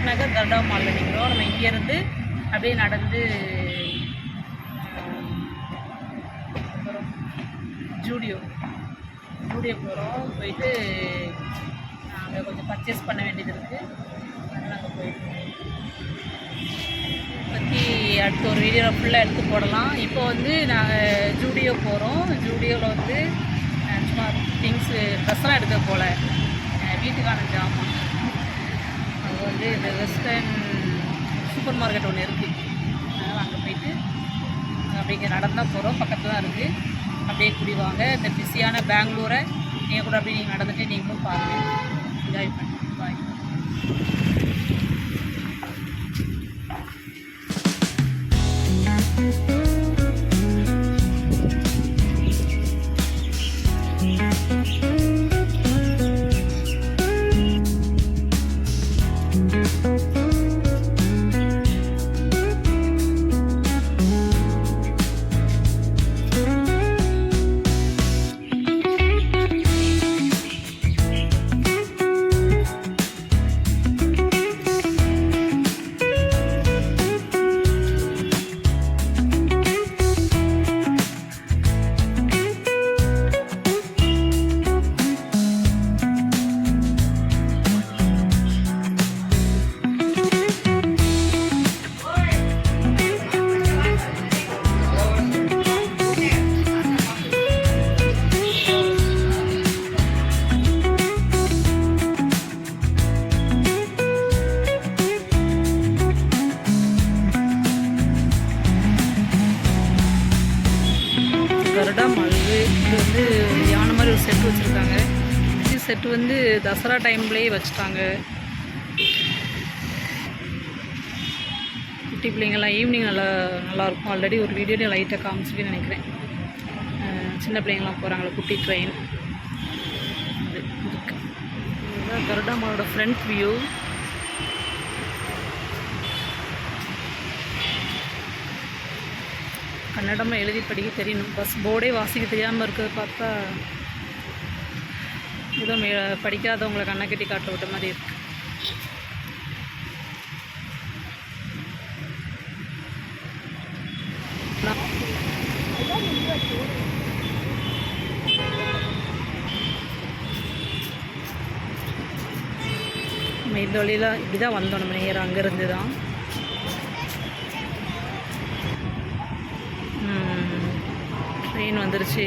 நகர் கர்டா மாலில் நிற்கிறோம். நம்ம இங்கேருந்து அப்படியே நடந்து ஜூடியோ போகிறோம். போயிட்டு அங்கே கொஞ்சம் பர்ச்சேஸ் பண்ண வேண்டியது இருக்குது. அதனால் அங்கே போயிட்டு பற்றி அடுத்த ஒரு வீடியோ ஃபுல்லாக எடுத்து போடலாம். இப்போ வந்து நாங்கள் ஜூடியோ போகிறோம். ஜூடியோவில் வந்து சும்மா திங்ஸு ட்ரெஸ்லாம் எடுக்க போல வீட்டுக்கான ஜாமான். அது வந்து இந்த வெஸ்டர்ன் சூப்பர் மார்க்கெட் ஒன்று இருக்குது. அதனால் அங்கே போயிட்டு அப்படியே இங்கே நடந்தால் போகிறோம். பக்கத்தில் தான் இருக்குது. அப்படியே குடிவாங்க. இந்த பிஸியான பெங்களூரை நீங்கள் கூட அப்படியே நீங்கள் நடந்துகிட்டே நீங்களும் பாருங்கள், என்ஜாய் பண்ணி பாய். கருடா மல்வு இது வந்து யானை மாதிரி ஒரு செட்டு வச்சுருக்காங்க. இது செட்டு வந்து தசரா டைம்லேயே வச்சுட்டாங்க. குட்டி பிள்ளைங்கள்லாம் ஈவினிங் நல்லாயிருக்கும். ஆல்ரெடி ஒரு வீடியோவில் லைட்டாக காமிச்சிட்டு நினைக்கிறேன். சின்ன பிள்ளைங்கள்லாம் போகிறாங்களே குட்டி ட்ரெயின் அது இருக்குது. இதுதான் கருடா மாலோட ஃப்ரண்ட் வியூ. கன்னடமாக எழுதி படிக்க தெரியணும். பஸ் போர்டே வாசிக்க தெரியாமல் இருக்கிறத பார்த்தா ஏதோ படிக்காதவங்களை கண்ணை கட்டி காட்ட விட்ட மாதிரி இருக்கு. நம்ம இந்த வழியில் இப்படி தான் வந்தோம். நம்ம நேரம் அங்கேருந்து தான் ட்ரெயின் வந்துருச்சு.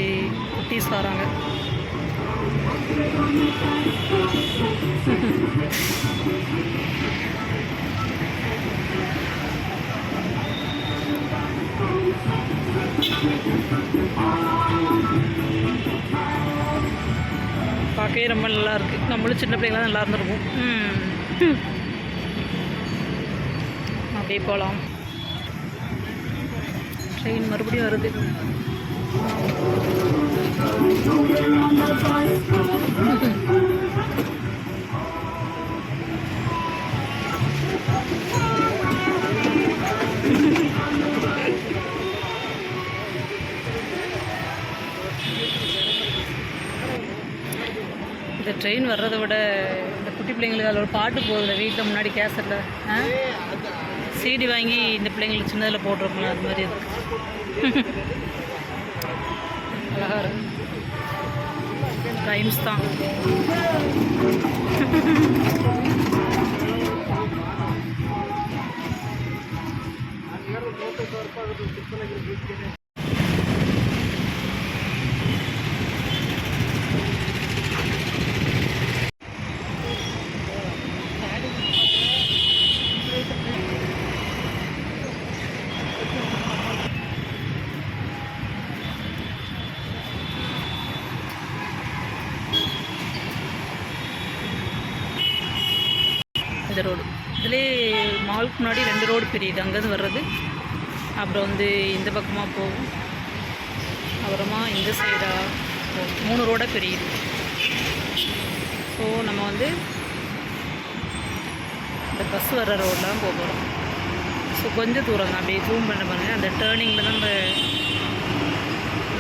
குட்டீஸ் வராங்க. பார்க்கவே ரொம்ப நல்லா இருக்குது. நம்மளும் சின்ன பிள்ளைங்களாம் நல்லா இருந்திருக்கும். அப்படியே போகலாம். ட்ரெயின் மறுபடியும் வருது. இந்த ட்ரெயின் வர்றதை விட இந்த குட்டி பிள்ளைங்களுக்கு அதில் ஒரு பாட்டு போகுதுல வீட்டில் முன்னாடி கேசட்டில் சிடி வாங்கி இந்த பிள்ளைங்களுக்கு சின்னதில் போட்டிருக்கோம்ல அது மாதிரி இருக்குது. அழகாக இருக்கு. ரைம்ஸ் தான். இந்த ரோடு இதிலே மாலுக்கு முன்னாடி 2 ரோடு பிரியுது. அங்கேருந்து வர்றது அப்புறம் வந்து இந்த பக்கமாக போகும். அப்புறமா இந்த சைடாக போகும். 3 ரோடாக பிரியுது. ஸோ நம்ம வந்து இந்த பஸ் வர்ற ரோடில் தான் போக போகிறோம். ஸோ கொஞ்சம் தூரம் தான். அப்படியே ஜூம் பண்ண பாருங்கள். அந்த டேர்னிங்கில் தான் நம்ம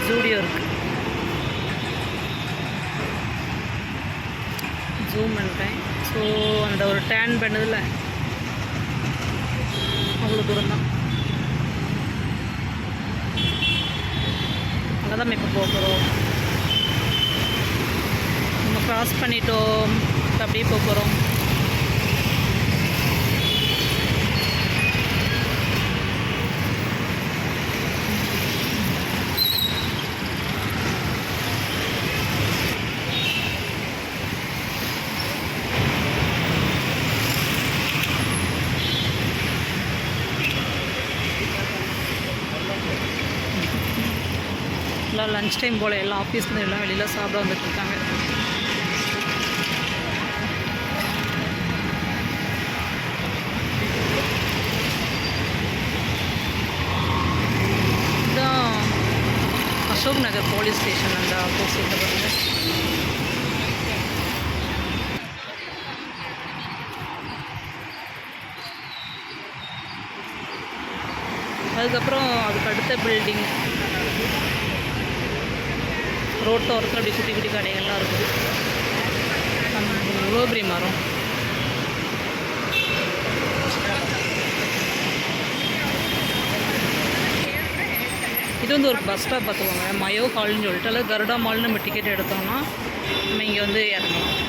ஜூடியோ இருக்குது. ஜூம் பண்ணுறேன். ஸோ அந்த ஒரு டேர்ன் பண்ணதில் அவ்வளோ தூரம் தான். அங்கே தான் இப்போ போகிறோம். நம்ம க்ராஸ் பண்ணிட்டோம், அப்படியே போகிறோம். எல்லாம் லஞ்ச் டைம் போல் எல்லாம் ஆஃபீஸ்லேருந்து எல்லாம் வெளியில் சாப்பிட வந்துட்டுருக்காங்க. இதுதான் அசோக் நகர் போலீஸ் ஸ்டேஷன், அந்த ஆப்போசிட்டில் பாருங்கள். அதுக்கப்புறம் அதுக்கு அடுத்த பில்டிங் ரோட்டோரத்தில் அப்படி குட்டி குட்டி கடைகள்லாம் இருக்குது. இவ்வளோ பெரிய மரம். இது வந்து ஒரு பஸ் ஸ்டாப் பார்த்துக்கோங்க, மயோ ஹால்னு சொல்லிட்டு, அல்லது கருடா மால்னு நம்ம டிக்கெட் எடுத்தோம்னா நம்ம இங்கே வந்து இறங்கலாம்.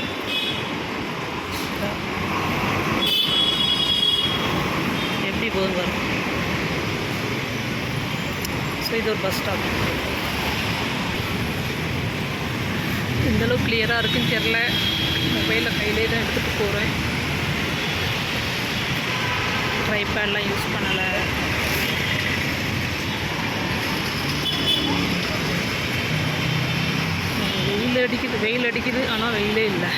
எப்படி போகுது வரும். ஸோ இது ஒரு பஸ் ஸ்டாப். எந்தளவுக்கு கிளியராக இருக்குன்னு தெரில, மொபைலில் கையிலே தான் எடுத்துகிட்டு போகிறேன். ட்ரைபேட்லாம் யூஸ் பண்ணலை. வெயில் அடிக்குது ஆனால் வெயிலே இல்லை.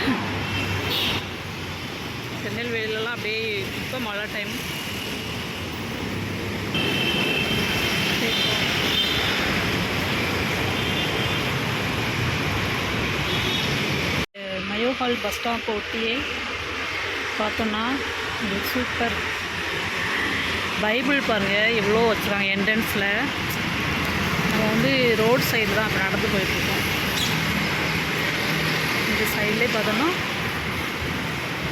திருநெல்வேலியிலலாம் அப்படியே இப்போ மழை டைம். மயோஹால் பஸ் ஸ்டாப் ஒட்டியே பார்த்தோன்னா இது சூப்பர். பைபிள் பாருங்கள் எவ்வளோ வச்சுருக்காங்க என்ட்ரன்ஸில். நம்ம வந்து ரோட் சைடு தான் அப்போ நடந்து போயிட்டுருக்கோம். இந்த சைட்லேயே பார்த்தோன்னா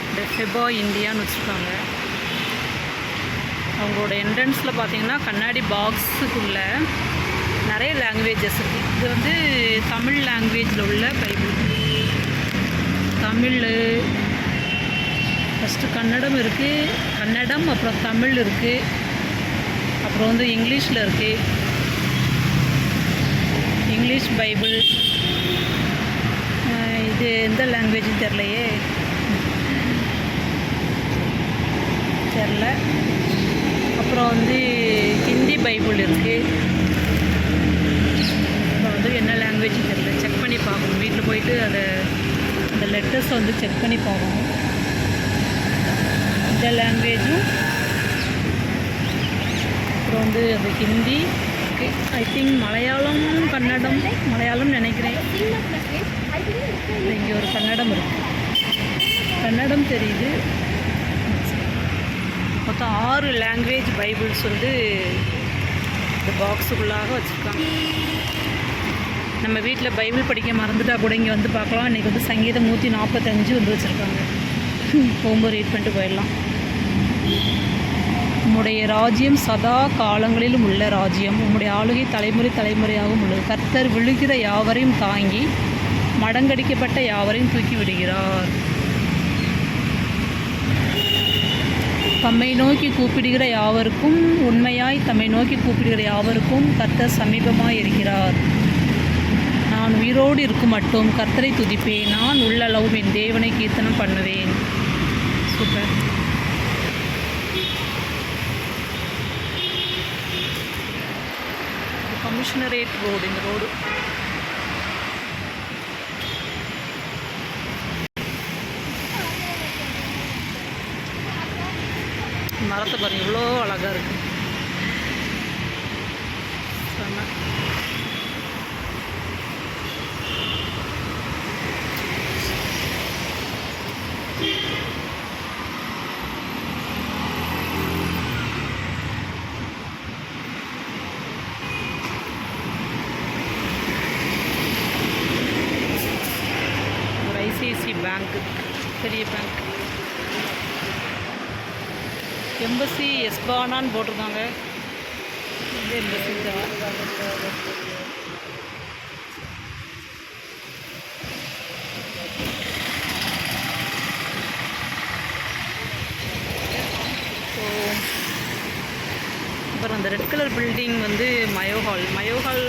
இந்த ஃபெபா இந்தியான்னு வச்சுருக்காங்க. அவங்களோட என்ட்ரன்ஸில் பார்த்தீங்கன்னா கண்ணாடி பாக்ஸுக்குள்ளே நிறைய லாங்குவேஜஸ் இருக்குது. இது வந்து தமிழ் லாங்குவேஜில் உள்ள பைபிள். தமிழ் ஃபஸ்ட்டு கன்னடம் இருக்குது, கன்னடம் அப்புறம் தமிழ் இருக்குது, அப்புறம் வந்து இங்கிலீஷில் இருக்குது. English Bible. இது எந்த லாங்குவேஜுன்னு தெரிலையே, தெரில. அப்புறம் வந்து ஹிந்தி பைபிள் இருக்குது. அப்புறம் வந்து என்ன லாங்குவேஜ் தெரில, செக் பண்ணி பார்க்கணும். வீட்டில் போயிட்டு அந்த லெட்டர்ஸை வந்து செக் பண்ணி பார்க்கணும். இந்த லாங்குவேஜும் அப்புறம் வந்து அது ஹிந்தி, ஐ திங்க் மலையாளம், கன்னடம், மலையாளம் நினைக்கிறேன். இங்கே ஒரு கன்னடம் இருக்குது, கன்னடம் தெரியுது. மொத்தம் 6 லாங்குவேஜ் பைபிள்ஸ் வந்து இந்த பாக்ஸுக்குள்ளாக வச்சுருக்காங்க. நம்ம வீட்டில் பைபிள் படிக்க மறந்துட்டா கூட இங்கே வந்து பார்க்கலாம். இன்றைக்கி வந்து சங்கீதம் 145 வந்து வச்சுருக்காங்க. போகும்போது ரீட் பண்ணிட்டு போயிடலாம். உம்முடைய ராஜ்யம் சதா காலங்களிலும் உள்ள ராஜ்யம், உம்முடைய ஆளுகை தலைமுறை தலைமுறையாகவும் உள்ளது. கர்த்தர் விழுகிற யாவரையும் தாங்கி மடங்கடிக்கப்பட்ட யாவரையும் தூக்கி விடுகிறார். தம்மை நோக்கி கூப்பிடுகிற யாவருக்கும், உண்மையாய் தம்மை நோக்கி கூப்பிடுகிற யாவருக்கும் கர்த்தர் சமீபமாய் இருக்கிறார். நான் உயிரோடு இருக்கும் மட்டும் கர்த்தரை துதிப்பேன், நான் உள்ளளவும் என் தேவனை கீர்த்தனம் பண்ணுவேன். சூப்பர். கமிஷனரேட் ரோடு, இந்த ரோடு மரத்தை பாருங்கள் இவ்வளோ அழகாக இருக்குது. செம்ம. ஒரு ஐசிஐசி பேங்க், பெரிய பேங்க். எம்பசி எஸ்பானான்னு போட்டிருக்காங்க. இந்த எம்பசி தான். ஸோ அப்புறம் அந்த ரெட் கலர் பில்டிங் வந்து மயோ ஹால்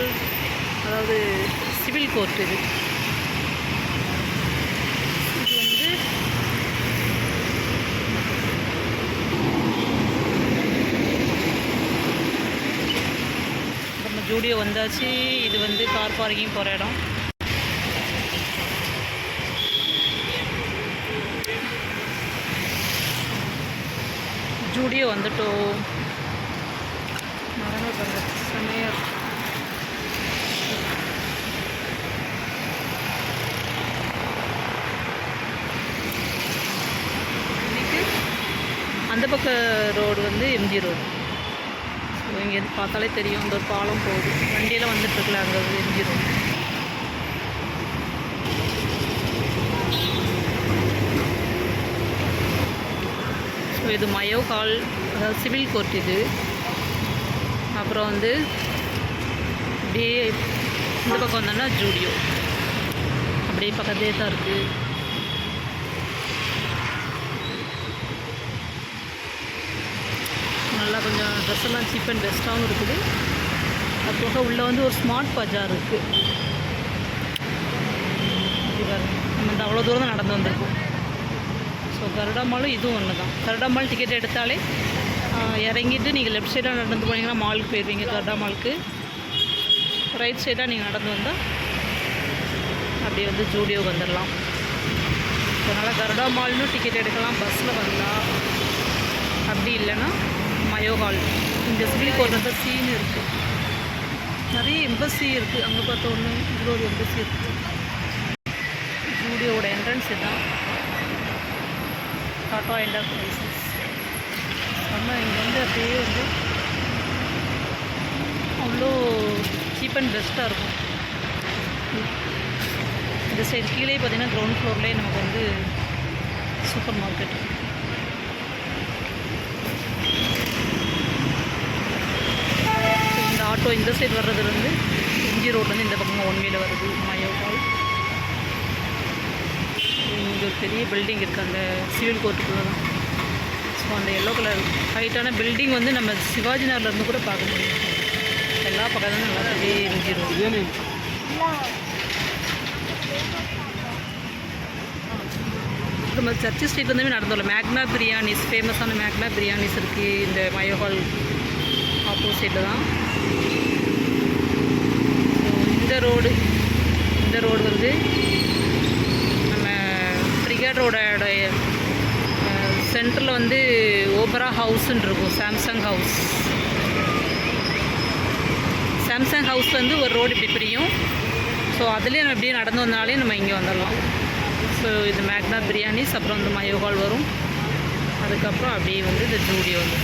அதாவது சிவில் கோர்ட். இது வந்து நம்ம ஜூடியோ வந்தாச்சு. இது வந்து கார் பார்க்கிங் போகிற இடம். ஜூடியோ வந்துட்டோம். மரங்கள் பாருங்க, செமையாக இருக்கும். அந்த பக்க ரோடு வந்து எம்ஜி ரோடு. ஸோ இங்கேருந்து பார்த்தாலே தெரியும், அந்த ஒரு பாலம் போகுது, வண்டியெல்லாம் வந்துட்டுருக்குல, அங்கே வந்து எம்ஜி ரோடு. ஸோ இது மயோ ஹால், அதாவது சிவில் கோர்ட் இது. அப்புறம் வந்து அப்படியே இந்த பக்கம் வந்தோம்னா ஜூடியோ, அப்படியே பக்கத்தே தான் இருக்குது. நல்லா கொஞ்சம் ட்ரெஸ் எல்லாம் சீப் அண்ட் பெஸ்ட்டாகவும் இருக்குது. அது போக உள்ளே வந்து ஒரு ஸ்மார்ட் பஜார் இருக்குது. நம்ம இந்த அவ்வளோ தூரம் தான் நடந்து வந்திருக்கோம். ஸோ கருடா மாலும் இதுவும் ஒன்று தான். கருடா மால் டிக்கெட் எடுத்தாலே இறங்கிட்டு நீங்கள் லெஃப்ட் சைடாக நடந்து போனீங்கன்னா மாலுக்கு போயிடுவீங்க. கருடா மாலுக்கு ரைட் சைடாக நீங்கள் நடந்து வந்தால் அப்படியே வந்து ஜூடியோ வந்துடலாம். அதனால் கருடா மால்னு டிக்கெட் எடுக்கலாம் பஸ்ஸில் வந்தால். அப்படி இல்லைன்னா மயோ ஹால், இந்த சிவில் கோர்ட்டில் சீன் இருக்குது. நிறைய எம்பசி இருக்குது. அங்கே பார்த்த ஒன்று இதில் ஒரு எம்பசி இருக்குது. ஜூடியோவோட என்ட்ரன்ஸ் இதுதான். Tata enterprises. நம்ம இங்கே வந்து அப்படியே வந்து அவ்வளோ சீப் அண்ட் பெஸ்ட்டாக இருக்கும். இந்த சைடு கீழே பார்த்தீங்கன்னா கிரவுண்ட் ஃப்ளோர்லேயே நமக்கு வந்து சூப்பர் மார்க்கெட். இந்த ஆட்டோ இந்த சைடு வர்றது வந்து எம்ஜி ரோட்லேருந்து இந்த பக்கமாக ஒன்வேல வருது மயோ ஹால். இங்கே ஒரு பெரிய பில்டிங் இருக்குது அந்த சிவில் கோர்ட்டுக்குள்ளே தான். ஸோ அந்த எல்லோ கலர் ஹைட்டான பில்டிங் வந்து நம்ம சிவாஜி நகர்லேருந்து கூட பார்க்க முடியும். எல்லா பக்கத்துலையும் நல்லா பெரிய எம்ஜி ரோடு. நம்ம சர்ச்சு ஸ்ட்ரீட்லேருந்துமே நடந்து வரலாம். மேக்னா பிரியாணிஸ், ஃபேமஸான மேக்னா பிரியாணிஸ் இருக்குது இந்த மயோ ஹால் ஆப்போசிட்டில் தான். இந்த ரோடு வந்து நம்ம ட்ரிகர் ரோடோட சென்டரில் வந்து ஓபரா ஹவுஸ்ன்னு இருக்கும். சாம்சங் ஹவுஸ்லேருந்து ஒரு ரோடு இப்படி பிரியும். ஸோ அதுலேயே நம்ம எப்படியே நடந்து வந்தாலே நம்ம இங்கே வந்துடலாம். ஸோ இது மேக்னா பிரியாணிஸ், அப்புறம் வந்து மயோ ஹால் வரும். அதுக்கப்புறம் அப்படியே வந்து இந்த ஜூடியோ வந்து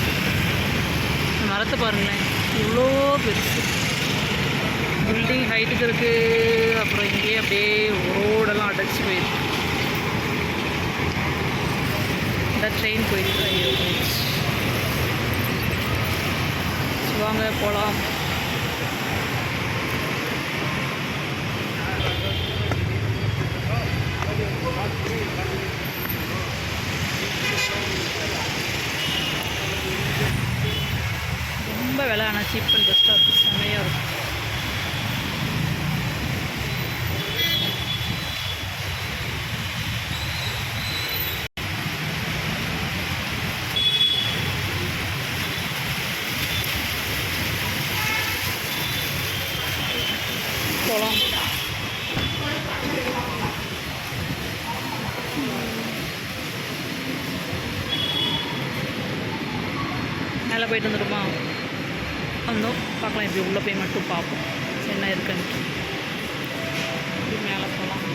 மரத்தை பாருங்களேன், இவ்வளோ பெருசு பில்டிங் ஹைட்டுக்கு இருக்குது. அப்புறம் இங்கேயே அப்படியே ரோடெல்லாம் அடைச்சி போயிருக்கு. இந்த ட்ரெயின் போயிருக்கு. ஐயோ போயிடுச்சு. வாங்க போகலாம். ரொம்ப விலை, ஆனால் சீப் அண்ட் பெஸ்ட்டாக இருக்கும், செம்மையாக இருக்கும். போகலாம். மேலே போயிட்டு வந்துடுமா? வந்தோம் பார்க்கலாம். இப்படி உள்ளே போய் மட்டும் பார்ப்போம் என்ன இருக்குன்ட்டு. இப்படி மேலே போகலாம்.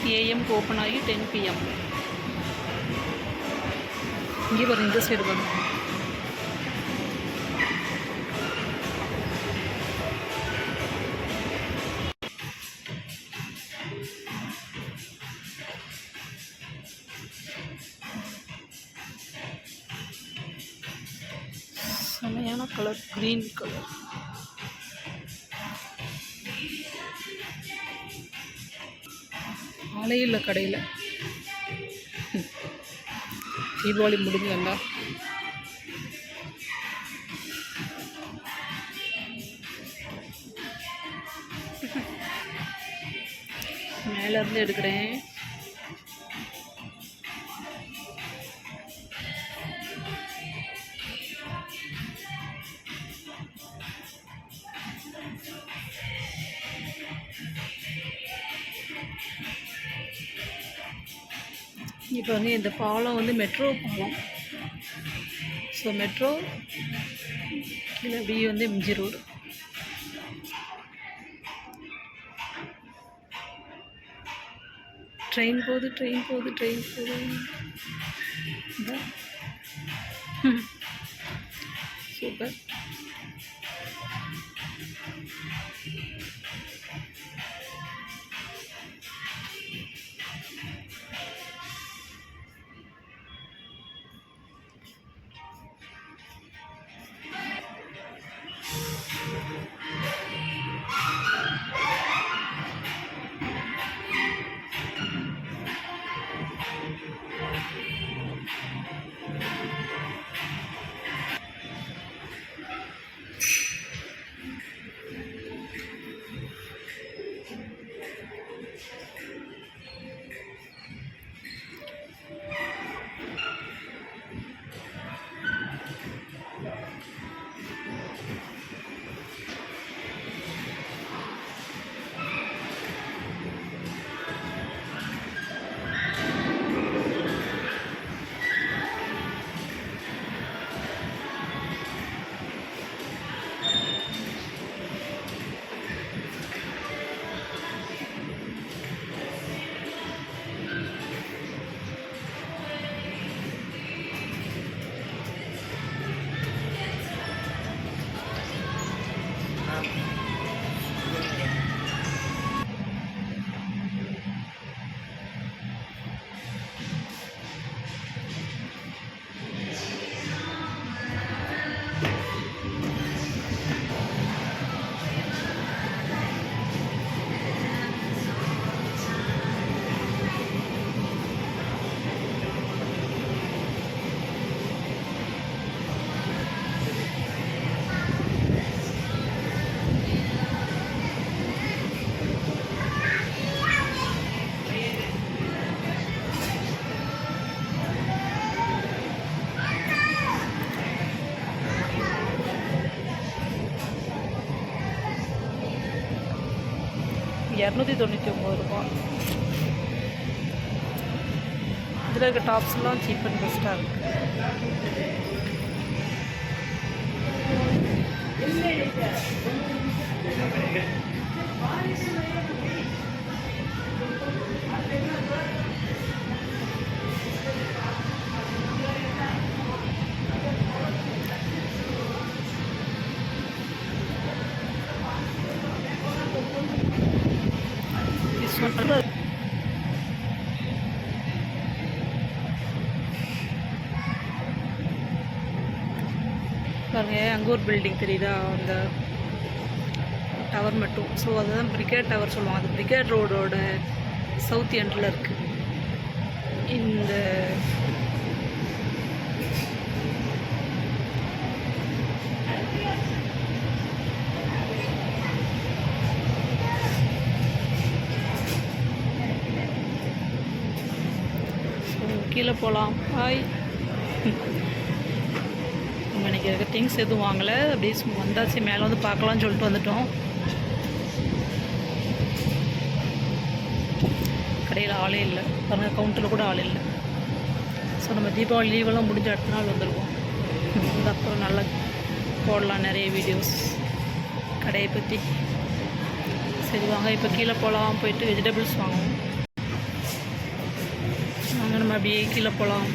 8 AM ஓப்பன் ஆகி 10 PM. இங்கே பாருங்க, இந்த சைடு பாருங்க. செமையான கலர், க்ரீன் கலர். ஆளே இல்லை கடையில். தீபாவளி முடிஞ்சா மேலேருந்து எடுக்கிறேன். இப்போ வந்து இந்த பாலம் வந்து மெட்ரோ பாலம். ஸோ மெட்ரோ கீழே பி வந்து எம்ஜி ரோடு. ட்ரெயின் போகுது, ட்ரெயின் போகுது, ட்ரெயின் போகுது. சூப்பர். ₹299. இதில் இருக்க டாப்ஸ்லாம் சீப் அண்ட் பெஸ்ட்டாக இருக்குது. பாருங்க, அங்கே ஒரு பில்டிங் தெரியுதா, அந்த டவர் மட்டும். ஸோ அதுதான் பிரிகேட் டவர் சொல்லுவாங்க. அது பிரிகேட் ரோடோட சவுத் எண்டில் இருக்குது. இந்த கீழே போகலாம். ஹாய். நம்ம இன்றைக்கி இருக்க திங்ஸ் எதுவும் வாங்கலை, அப்படியே வந்தாச்சு. மேலே வந்து பார்க்கலான்னு சொல்லிட்டு வந்துட்டோம். கடையில் ஆளே இல்லை பாருங்கள், கவுண்டரில் கூட ஆள் இல்லை. ஸோ நம்ம தீபாவளி லீவெல்லாம் முடிஞ்ச அடுத்த நாள் வந்துடுவோம். அப்புறம் நல்லா போடலாம் நிறைய வீடியோஸ் கடையை பற்றி. சரி வாங்க, இப்போ கீழே போகலாம். போயிட்டு வெஜிடபிள்ஸ் வாங்குவோம். அங்கே நம்ம அப்படியே கீழே போகலாம்.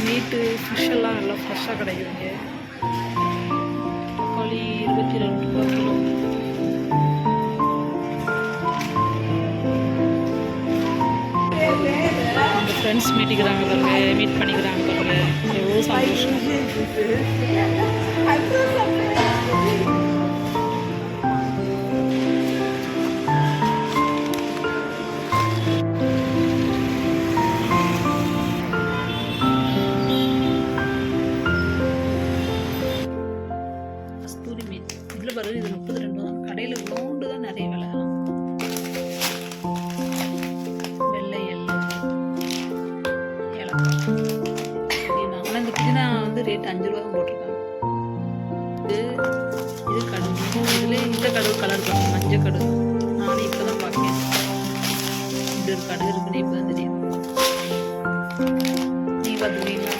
மீட்டு ஃபிஷ்ஷெல்லாம் நல்லா ஃப்ரெஷ்ஷாக கிடைக்குதுங்க. தக்காளி 22 ரூபா கிலோ. அந்த ஃப்ரெண்ட்ஸ் மீட்டிக்கிறாங்க பாருங்க, மீட் பண்ணிக்கிறாங்க பாருங்க, எவ்வளோ சந்தோஷம். கஸ்தூரி மீன் இதில் பாரு, இது 32 தான். கடையில் கவுண்டு தான் நிறைய விலை. வெள்ளை எள்ளு, ஏலக்காய், புதினா. ஆனால் இந்த புதினா வந்து ரேட் 5 ரூபா தான் போட்டிருக்காங்க. இது கடுகு. இதில் இந்த கடுகு கலர் பண்ணும், மஞ்சள் கடுகு. நானும் இப்போ தான் பார்க்கேன். இந்த ஒரு கடுகு இருக்குன்னு இப்போ தான் தெரியும். நீ பார்த்துருவீங்களா?